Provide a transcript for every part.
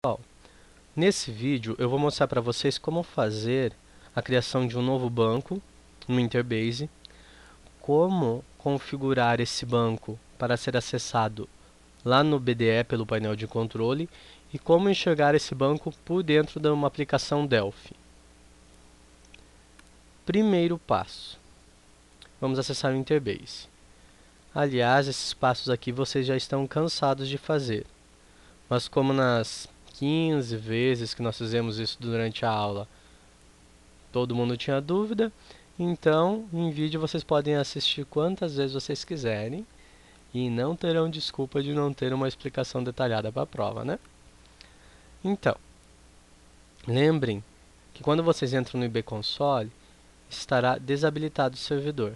Pessoal, nesse vídeo eu vou mostrar para vocês como fazer a criação de um novo banco no Interbase, como configurar esse banco para ser acessado lá no BDE pelo painel de controle e como enxergar esse banco por dentro de uma aplicação Delphi. Primeiro passo, vamos acessar o Interbase. Aliás, esses passos aqui vocês já estão cansados de fazer, mas como nas 15 vezes que nós fizemos isso durante a aula, todo mundo tinha dúvida, então em vídeo vocês podem assistir quantas vezes vocês quiserem e não terão desculpa de não ter uma explicação detalhada para a prova, né? Então, lembrem que quando vocês entram no IBConsole, estará desabilitado o servidor.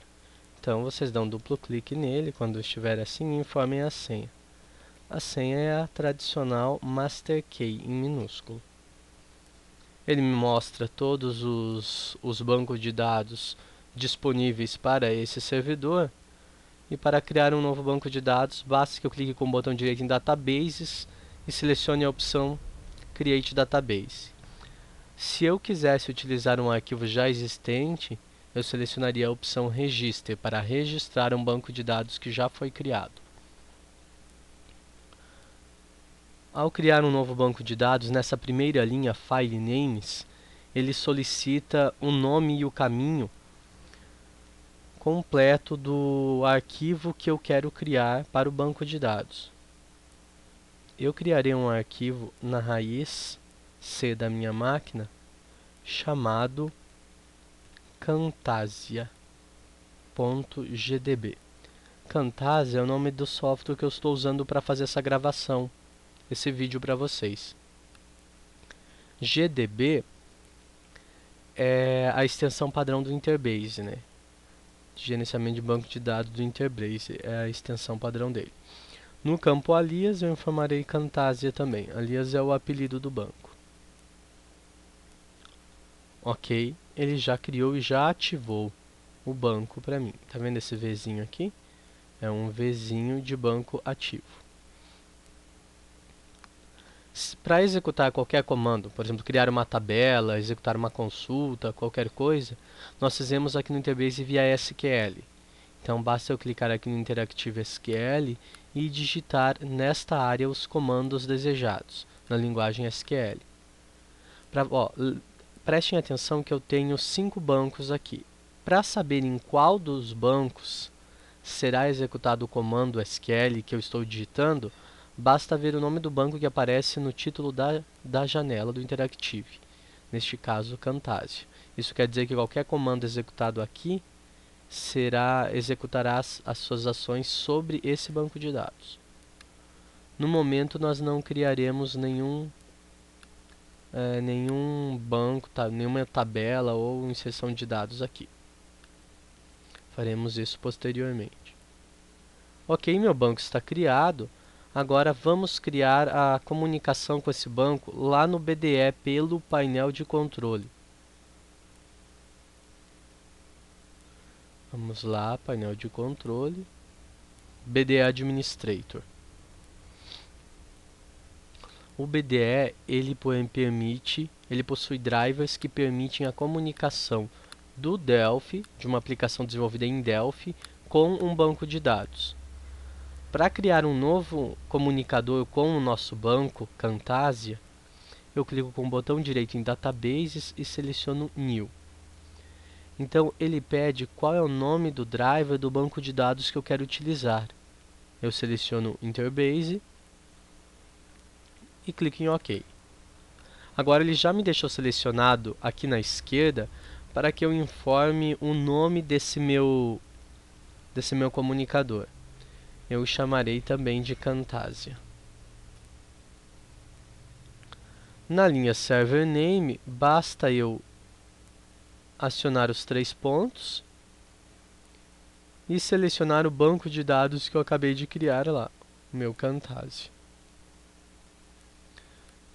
Então vocês dão duplo clique nele, quando estiver assim, e informem a senha. A senha é a tradicional Master Key em minúsculo. Ele me mostra todos os bancos de dados disponíveis para esse servidor. E para criar um novo banco de dados, basta que eu clique com o botão direito em Databases e selecione a opção Create Database. Se eu quisesse utilizar um arquivo já existente, eu selecionaria a opção Register para registrar um banco de dados que já foi criado. Ao criar um novo banco de dados, nessa primeira linha, File Names, ele solicita o nome e o caminho completo do arquivo que eu quero criar para o banco de dados. Eu criarei um arquivo na raiz C da minha máquina chamado Camtasia.gdb. Camtasia é o nome do software que eu estou usando para fazer essa gravação, esse vídeo para vocês. GDB é a extensão padrão do Interbase, né? Gerenciamento de banco de dados do Interbase é a extensão padrão dele. No campo alias eu informarei Camtasia também. Alias é o apelido do banco. Ok, ele já criou e já ativou o banco para mim. Tá vendo esse Vzinho aqui? É um Vzinho de banco ativo. Para executar qualquer comando, por exemplo, criar uma tabela, executar uma consulta, qualquer coisa, nós fizemos aqui no Interbase via SQL. Então basta eu clicar aqui no Interactive SQL e digitar nesta área os comandos desejados, na linguagem SQL. Prestem atenção que eu tenho 5 bancos aqui. Para saber em qual dos bancos será executado o comando SQL que eu estou digitando, basta ver o nome do banco que aparece no título da janela do Interactive, neste caso Camtasia. Isso quer dizer que qualquer comando executado aqui executará as suas ações sobre esse banco de dados. No momento nós não criaremos nenhum banco, nenhuma tabela ou inserção de dados aqui. Faremos isso posteriormente. Ok, meu banco está criado. Agora vamos criar a comunicação com esse banco lá no BDE pelo painel de controle. Vamos lá, painel de controle, BDE Administrator. O BDE ele possui drivers que permitem a comunicação do Delphi, de uma aplicação desenvolvida em Delphi, com um banco de dados. Para criar um novo comunicador com o nosso banco, Camtasia, eu clico com o botão direito em Databases e seleciono New. Então ele pede qual é o nome do driver do banco de dados que eu quero utilizar. Eu seleciono Interbase e clico em OK. Agora ele já me deixou selecionado aqui na esquerda para que eu informe o nome desse meu comunicador. Eu o chamarei também de Camtasia. Na linha Server Name, basta eu acionar os 3 pontos e selecionar o banco de dados que eu acabei de criar lá, o meu Camtasia.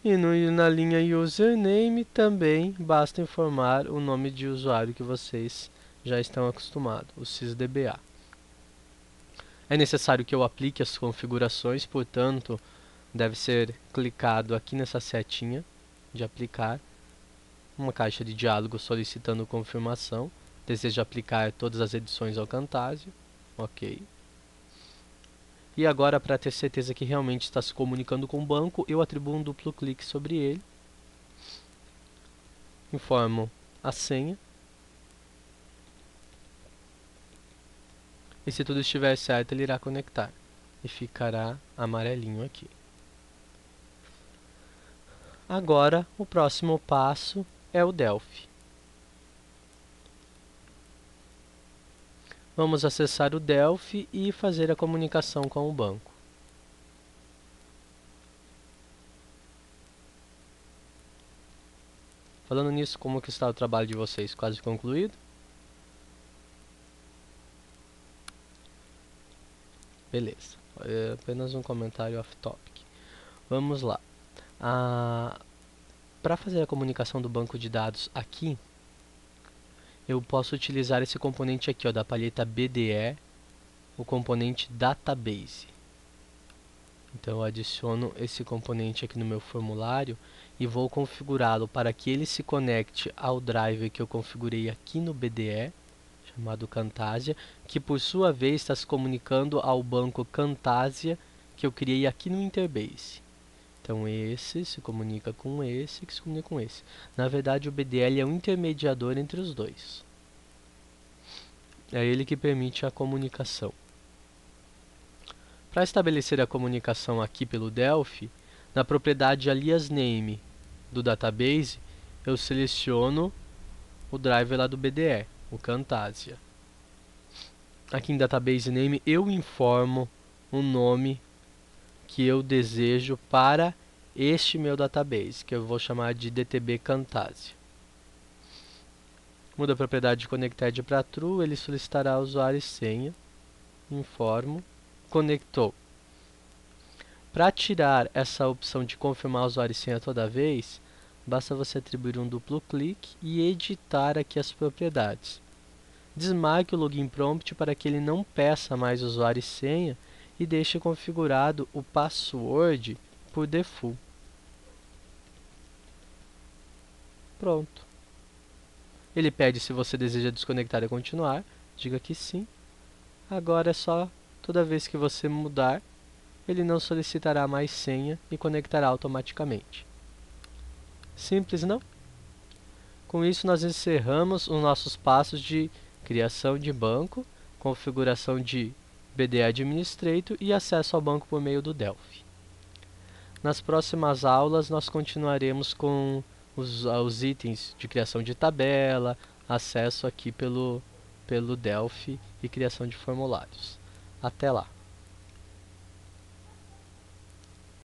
E na linha Username também basta informar o nome de usuário que vocês já estão acostumados, o sysdba. É necessário que eu aplique as configurações, portanto, deve ser clicado aqui nessa setinha de aplicar, uma caixa de diálogo solicitando confirmação. Deseja aplicar todas as edições ao Camtasia. Ok. E agora, para ter certeza que realmente está se comunicando com o banco, eu atribuo um duplo clique sobre ele. Informo a senha. E se tudo estiver certo, ele irá conectar. E ficará amarelinho aqui. Agora, o próximo passo é o Delphi. Vamos acessar o Delphi e fazer a comunicação com o banco. Falando nisso, como que está o trabalho de vocês? Quase concluído? Beleza. É apenas um comentário off-topic. Vamos lá. Para fazer a comunicação do banco de dados aqui, eu posso utilizar esse componente aqui, ó, da palheta BDE, o componente Database. Então eu adiciono esse componente aqui no meu formulário e vou configurá-lo para que ele se conecte ao driver que eu configurei aqui no BDE, chamado Camtasia, que por sua vez está se comunicando ao banco Camtasia que eu criei aqui no Interbase. Então esse se comunica com esse, que se comunica com esse. Na verdade, o BDL é um intermediador entre os dois. É ele que permite a comunicação. Para estabelecer a comunicação aqui pelo Delphi, na propriedade alias name do database, eu seleciono o driver lá do BDE, o Camtasia. Aqui em database name eu informo o nome que eu desejo para este meu database, que eu vou chamar de DTB Camtasia. Muda a propriedade de connected para true, ele solicitará usuário e senha. Informo. Conectou. Para tirar essa opção de confirmar usuário e senha toda vez, basta você atribuir um duplo clique e editar aqui as propriedades. Desmarque o login prompt para que ele não peça mais usuário e senha e deixe configurado o password por default. Pronto. Ele pede se você deseja desconectar e continuar. Diga que sim. Agora é só, toda vez que você mudar, ele não solicitará mais senha e conectará automaticamente. Simples, não? Com isso, nós encerramos os nossos passos de criação de banco, configuração de BDE Administrator e acesso ao banco por meio do Delphi. Nas próximas aulas, nós continuaremos com os itens de criação de tabela, acesso aqui pelo Delphi e criação de formulários. Até lá!